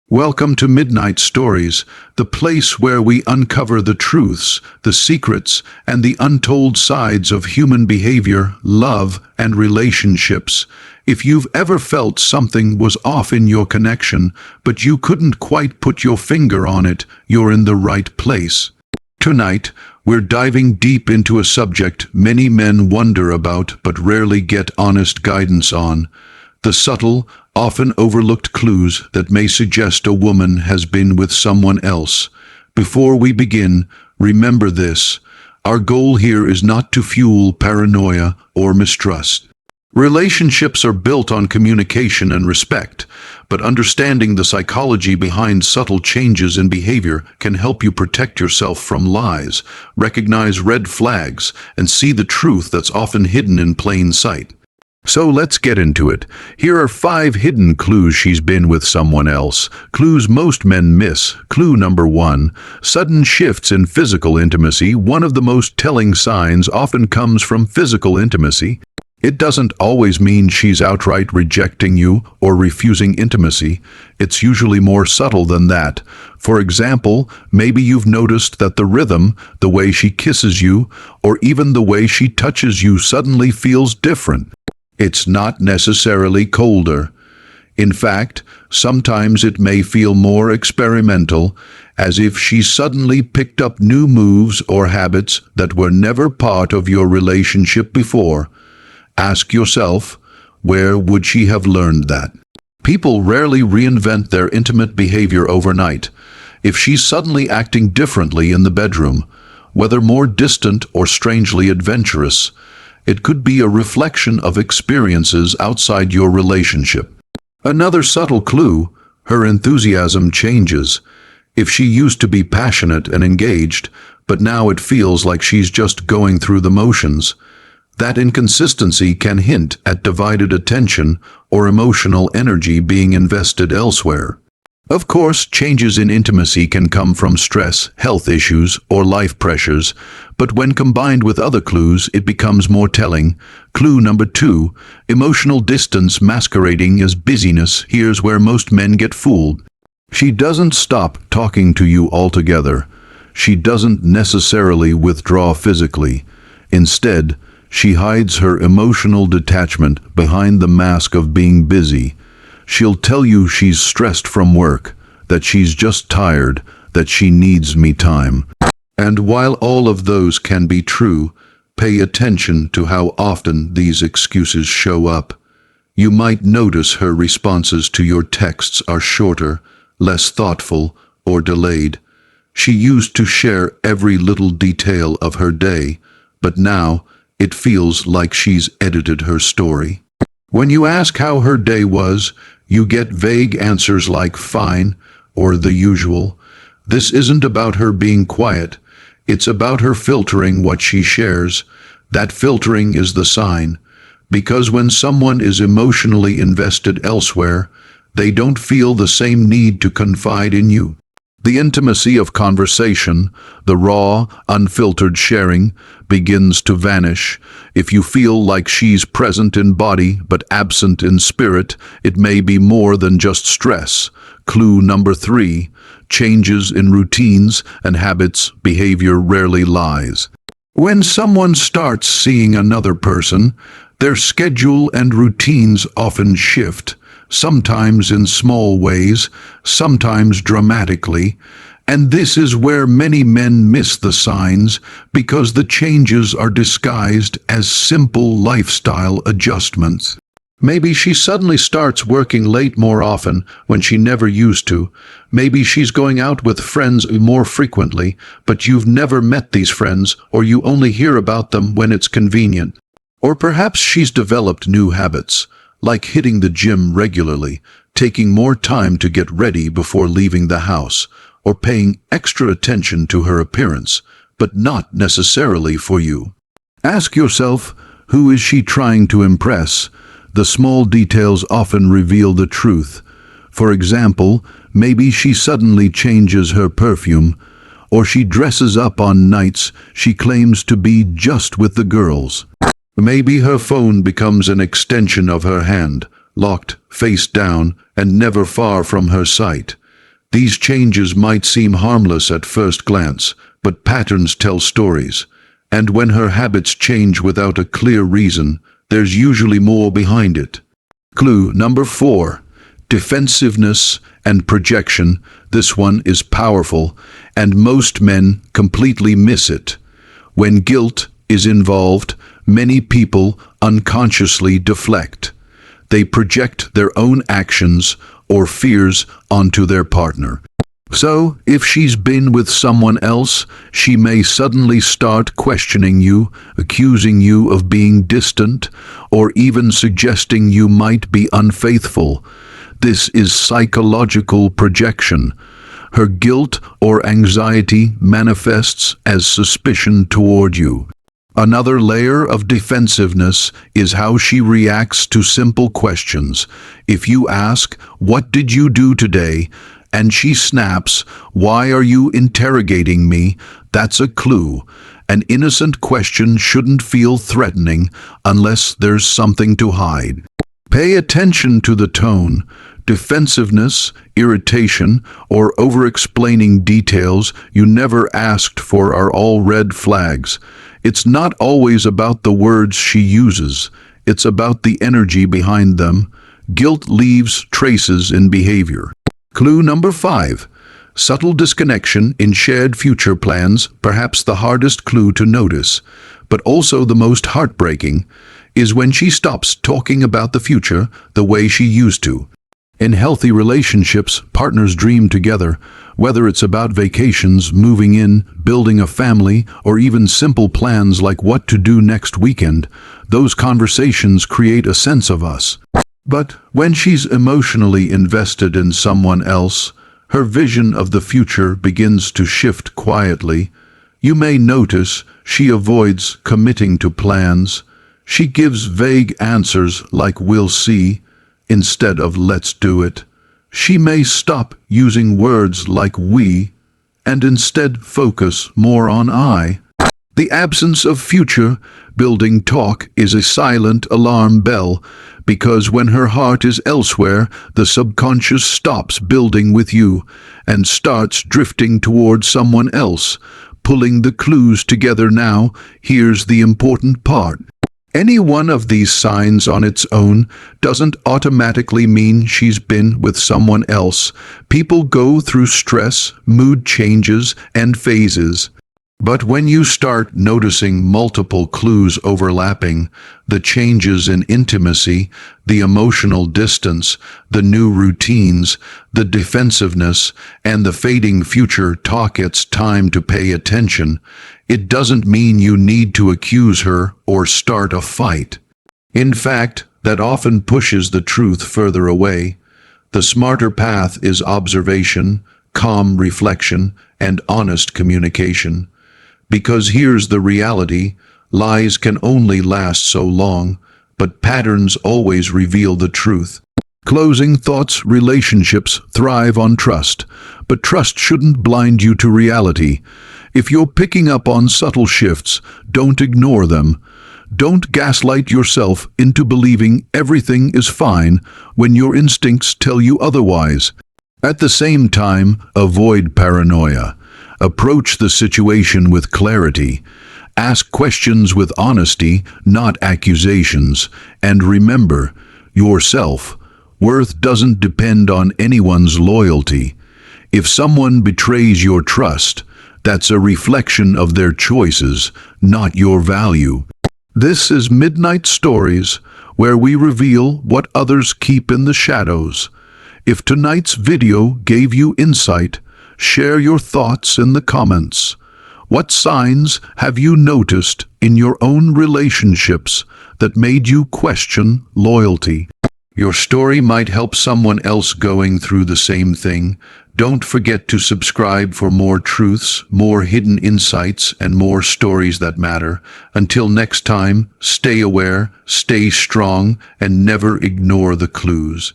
Welcome to Midnight Stories, the place where we uncover the truths, the secrets, and the untold sides of human behavior, love, and relationships. If you've ever felt something was off in your connection, but you couldn't quite put your finger on it, you're in the right place. Tonight, we're diving deep into a subject many men wonder about but rarely get honest guidance on: the subtle, often overlooked clues that may suggest a woman has been with someone else. Before we begin, remember this: our goal here is not to fuel paranoia or mistrust. Relationships are built on communication and respect, but understanding the psychology behind subtle changes in behavior can help you protect yourself from lies, recognize red flags, and see the truth that's often hidden in plain sight. So let's get into it. Here are 5 hidden clues she's been with someone else. Clues most men miss. Clue number 1. Sudden shifts in physical intimacy. One of the most telling signs often comes from physical intimacy. It doesn't always mean she's outright rejecting you or refusing intimacy. It's usually more subtle than that. For example, maybe you've noticed that the rhythm, the way she kisses you, or even the way she touches you suddenly feels different. It's not necessarily colder. In fact, sometimes it may feel more experimental, as if she suddenly picked up new moves or habits that were never part of your relationship before. Ask yourself, where would she have learned that? People rarely reinvent their intimate behavior overnight. If she's suddenly acting differently in the bedroom, whether more distant or strangely adventurous, it could be a reflection of experiences outside your relationship. Another subtle clue: her enthusiasm changes. If she used to be passionate and engaged, but now it feels like she's just going through the motions, that inconsistency can hint at divided attention or emotional energy being invested elsewhere. Of course, changes in intimacy can come from stress, health issues, or life pressures, but when combined with other clues, it becomes more telling. Clue number 2. Emotional distance masquerading as busyness. Here's where most men get fooled. She doesn't stop talking to you altogether. She doesn't necessarily withdraw physically. Instead, she hides her emotional detachment behind the mask of being busy. She'll tell you she's stressed from work, that she's just tired, that she needs me time. And while all of those can be true, pay attention to how often these excuses show up. You might notice her responses to your texts are shorter, less thoughtful, or delayed. She used to share every little detail of her day, but now it feels like she's edited her story. When you ask how her day was, you get vague answers like fine or the usual. This isn't about her being quiet. It's about her filtering what she shares. That filtering is the sign, because when someone is emotionally invested elsewhere, they don't feel the same need to confide in you. The intimacy of conversation, the raw, unfiltered sharing, begins to vanish. If you feel like she's present in body but absent in spirit, it may be more than just stress. Clue number 3. Changes in routines and habits. Behavior rarely lies. When someone starts seeing another person, their schedule and routines often shift. Sometimes in small ways, sometimes dramatically, and this is where many men miss the signs because the changes are disguised as simple lifestyle adjustments. Maybe she suddenly starts working late more often when she never used to. Maybe she's going out with friends more frequently, but you've never met these friends, or you only hear about them when it's convenient. Or perhaps she's developed new habits, like hitting the gym regularly, taking more time to get ready before leaving the house, or paying extra attention to her appearance, but not necessarily for you. Ask yourself, who is she trying to impress? The small details often reveal the truth. For example, maybe she suddenly changes her perfume, or she dresses up on nights she claims to be just with the girls. Maybe her phone becomes an extension of her hand, locked face down and never far from her sight. These changes might seem harmless at first glance, but patterns tell stories. And when her habits change without a clear reason, there's usually more behind it. Clue number 4. Defensiveness and projection. This one is powerful, and most men completely miss it. When guilt is involved, many people unconsciously deflect. They project their own actions or fears onto their partner. So, if she's been with someone else, she may suddenly start questioning you, accusing you of being distant, or even suggesting you might be unfaithful. This is psychological projection. Her guilt or anxiety manifests as suspicion toward you. Another layer of defensiveness is how she reacts to simple questions. If you ask, "What did you do today?" and she snaps, "Why are you interrogating me?" that's a clue. An innocent question shouldn't feel threatening unless there's something to hide. Pay attention to the tone. Defensiveness, irritation, or over-explaining details you never asked for are all red flags. It's not always about the words she uses. It's about the energy behind them. Guilt leaves traces in behavior. Clue number 5. Subtle disconnection in shared future plans, perhaps the hardest clue to notice, but also the most heartbreaking, is when she stops talking about the future the way she used to. In healthy relationships, partners dream together, whether it's about vacations, moving in, building a family, or even simple plans like what to do next weekend. Those conversations create a sense of us. But when she's emotionally invested in someone else, her vision of the future begins to shift quietly. You may notice she avoids committing to plans. She gives vague answers like "we'll see" instead of "let's do it." She may stop using words like "we" and instead focus more on "I." The absence of future-building talk is a silent alarm bell, because when her heart is elsewhere, the subconscious stops building with you and starts drifting towards someone else. Pulling the clues together now, here's the important part. Any one of these signs on its own doesn't automatically mean she's been with someone else. People go through stress, mood changes, and phases. But when you start noticing multiple clues overlapping, the changes in intimacy, the emotional distance, the new routines, the defensiveness, and the fading future talk, it's time to pay attention. It doesn't mean you need to accuse her or start a fight. In fact, that often pushes the truth further away. The smarter path is observation, calm reflection, and honest communication. Because here's the reality, lies can only last so long, but patterns always reveal the truth. Closing thoughts: relationships thrive on trust, but trust shouldn't blind you to reality. If you're picking up on subtle shifts, don't ignore them. Don't gaslight yourself into believing everything is fine when your instincts tell you otherwise. At the same time, avoid paranoia. Approach the situation with clarity. Ask questions with honesty, not accusations. And remember, your self-worth doesn't depend on anyone's loyalty. If someone betrays your trust, that's a reflection of their choices, not your value. This is Midnight Stories, where we reveal what others keep in the shadows. If tonight's video gave you insight, share your thoughts in the comments. What signs have you noticed in your own relationships that made you question loyalty? Your story might help someone else going through the same thing. Don't forget to subscribe for more truths, more hidden insights, and more stories that matter. Until next time, stay aware, stay strong, and never ignore the clues.